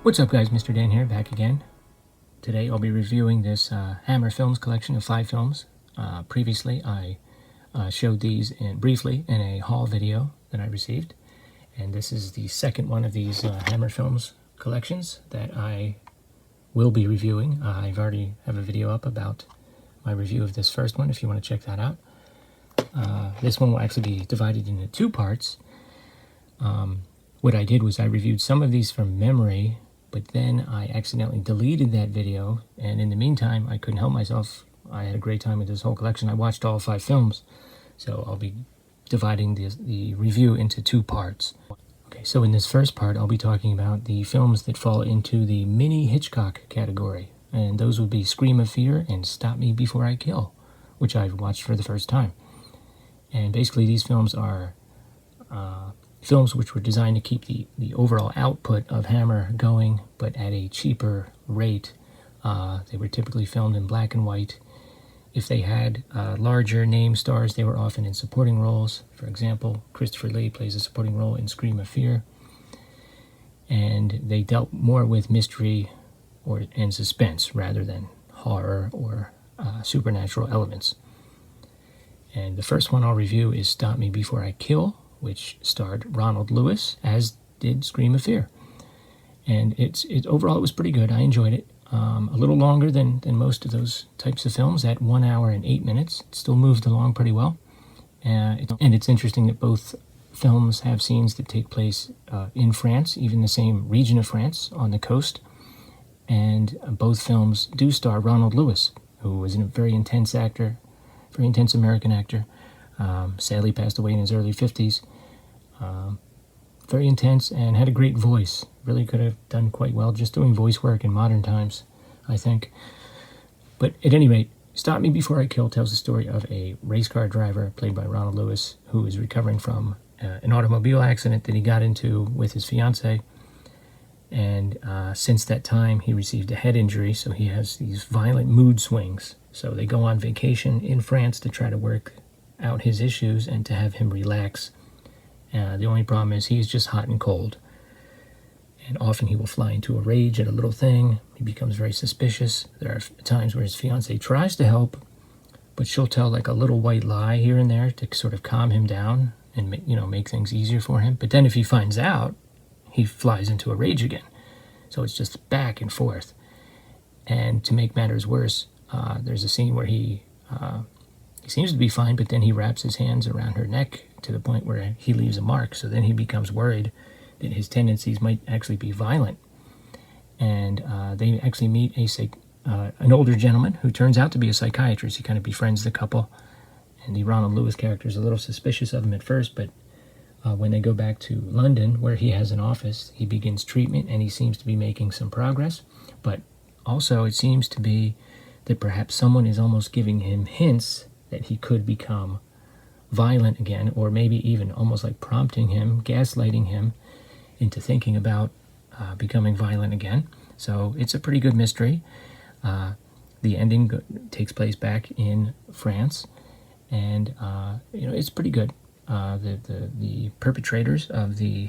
What's up guys, Mr. Dan here, back again. Today I'll be reviewing this Hammer Films collection of 5 films. Previously I showed these briefly in a haul video that I received. And this is the second one of these Hammer Films collections that I will be reviewing. I've already have a video up about my review of this first one if you want to check that out. This one will actually be divided into 2 parts. What I did was I reviewed some of these from memory, but then I accidentally deleted that video, and in the meantime I couldn't help myself. I had a great time with this whole collection. I watched all 5 films, so I'll be dividing the review into 2 parts. Okay, so in this first part I'll be talking about the films that fall into the mini Hitchcock category, and those would be Scream of Fear and Stop Me Before I Kill, which I've watched for the first time. And basically these films are films which were designed to keep the overall output of Hammer going, but at a cheaper rate. They were typically filmed in black and white. If they had larger name stars, they were often in supporting roles. For example, Christopher Lee plays a supporting role in Scream of Fear. And they dealt more with mystery and suspense rather than horror or supernatural elements. And the first one I'll review is Stop Me Before I Kill, which starred Ronald Lewis, as did Scream of Fear. And overall it was pretty good. I enjoyed it. A little longer than most of those types of films, at 1 hour and 8 minutes. It still moved along pretty well. And it's interesting that both films have scenes that take place in France, even the same region of France on the coast. And both films do star Ronald Lewis, who was a very intense actor, very intense American actor. Sadly passed away in his early 50s. Very intense and had a great voice. Really could have done quite well just doing voice work in modern times, I think. But at any rate, Stop Me Before I Kill tells the story of a race car driver played by Ronald Lewis who is recovering from an automobile accident that he got into with his fiancée. And since that time, he received a head injury, so he has these violent mood swings. So they go on vacation in France to try to work out his issues and to have him relax. The only problem is he's just hot and cold. And often he will fly into a rage at a little thing. He becomes very suspicious. There are times where his fiancée tries to help, but she'll tell like a little white lie here and there to sort of calm him down and make things easier for him. But then if he finds out, he flies into a rage again. So it's just back and forth. And to make matters worse, there's a scene where he seems to be fine, but then he wraps his hands around her neck to the point where he leaves a mark. So then he becomes worried that his tendencies might actually be violent. And they actually meet an older gentleman who turns out to be a psychiatrist. He kind of befriends the couple. And the Ronald Lewis character is a little suspicious of him at first, but when they go back to London, where he has an office, he begins treatment and he seems to be making some progress. But also it seems to be that perhaps someone is almost giving him hints that he could become violent again, or maybe even almost like prompting him, gaslighting him into thinking about becoming violent again. So it's a pretty good mystery. The ending takes place back in France, and it's pretty good. The perpetrators of the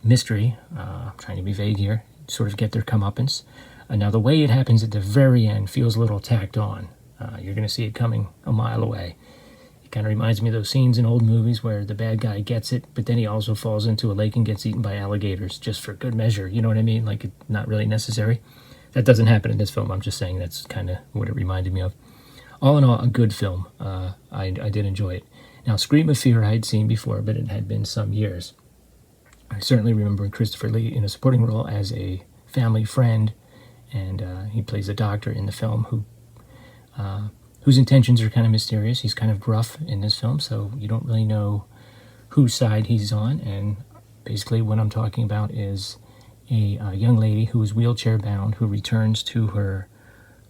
mystery, I'm trying to be vague here, sort of get their comeuppance. Now the way it happens at the very end feels a little tacked on. You're going to see it coming a mile away. It kind of reminds me of those scenes in old movies where the bad guy gets it, but then he also falls into a lake and gets eaten by alligators, just for good measure. You know what I mean? Like, it's not really necessary. That doesn't happen in this film. I'm just saying that's kind of what it reminded me of. All in all, a good film. I did enjoy it. Now, Scream of Fear I had seen before, but it had been some years. I certainly remember Christopher Lee in a supporting role as a family friend, and he plays a doctor in the film whose intentions are kind of mysterious. He's kind of gruff in this film, so you don't really know whose side he's on. And basically what I'm talking about is a young lady who is wheelchair bound, who returns to her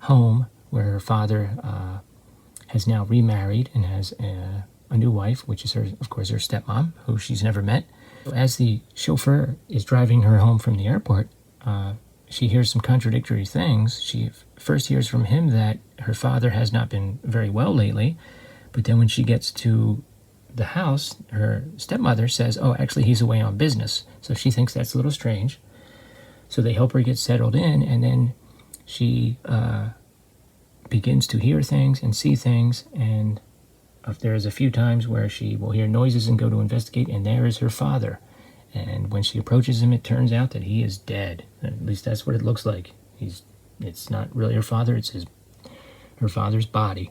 home where her father has now remarried and has a new wife, which is of course her stepmom, who she's never met. As the chauffeur is driving her home from the airport, she hears some contradictory things. She first hears from him that her father has not been very well lately, but then when she gets to the house, her stepmother says, oh, actually he's away on business. So she thinks that's a little strange. So they help her get settled in, and then she begins to hear things and see things, and there's a few times where she will hear noises and go to investigate, and there is her father. And when she approaches him, it turns out that he is dead. At least that's what it looks like. It's not really her father, it's her father's body.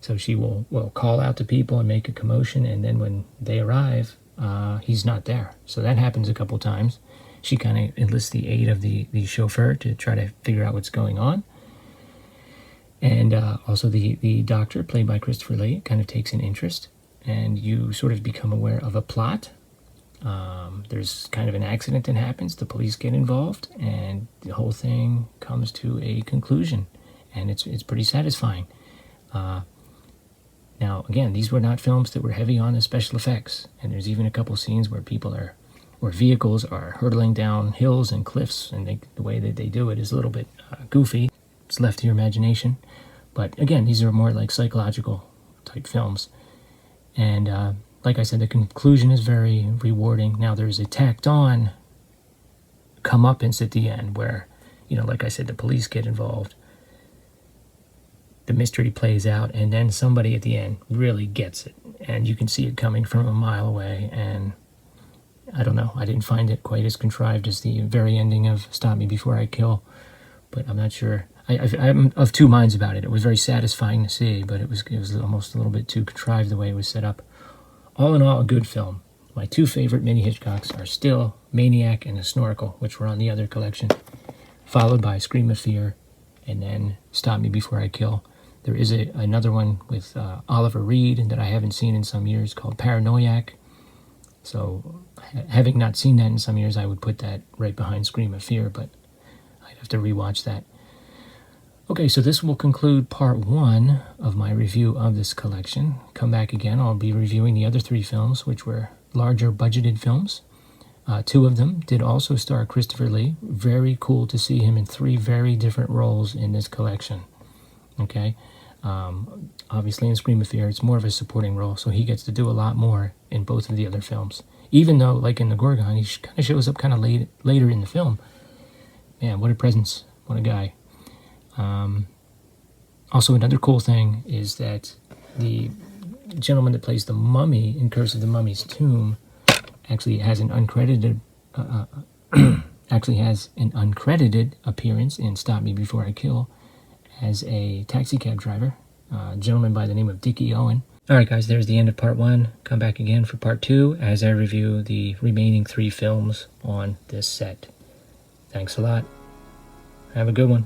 So she will call out to people and make a commotion, and then when they arrive, he's not there. So that happens a couple times. She kind of enlists the aid of the chauffeur to try to figure out what's going on. And also the doctor, played by Christopher Lee, kind of takes an interest, and you sort of become aware of a plot. There's kind of an accident that happens, the police get involved, and the whole thing comes to a conclusion, and it's pretty satisfying. Now, again, these were not films that were heavy on the special effects, and there's even a couple scenes where vehicles are hurtling down hills and cliffs, and the way that they do it is a little bit goofy. It's left to your imagination. But again, these are more like psychological type films. And like I said, the conclusion is very rewarding. Now, there's a tacked on comeuppance at the end where, like I said, the police get involved. The mystery plays out, and then somebody at the end really gets it. And you can see it coming from a mile away. And I don't know, I didn't find it quite as contrived as the very ending of Stop Me Before I Kill. But I'm not sure. I'm of two minds about it. It was very satisfying to see, but it was almost a little bit too contrived the way it was set up. All in all, a good film. My two favorite mini Hitchcocks are still Maniac and The Snorkel, which were on the other collection, followed by Scream of Fear, and then Stop Me Before I Kill. There is another one with Oliver Reed that I haven't seen in some years called Paranoiac. So having not seen that in some years, I would put that right behind Scream of Fear, but I'd have to rewatch that. Okay, so this will conclude part 1 of my review of this collection. Come back again, I'll be reviewing the other 3 films, which were larger budgeted films. 2 of them did also star Christopher Lee. Very cool to see him in 3 very different roles in this collection. Okay, obviously in Scream of Fear, it's more of a supporting role, so he gets to do a lot more in both of the other films. Even though, like in The Gorgon, he kind of shows up kind of later in the film. Man, what a presence, what a guy. Also, another cool thing is that the gentleman that plays the mummy in Curse of the Mummy's Tomb actually has an uncredited appearance in Stop Me Before I Kill as a taxi cab driver, a gentleman by the name of Dickie Owen. Alright guys, there's the end of part 1. Come back again for part 2 as I review the remaining 3 films on this set. Thanks a lot. Have a good one.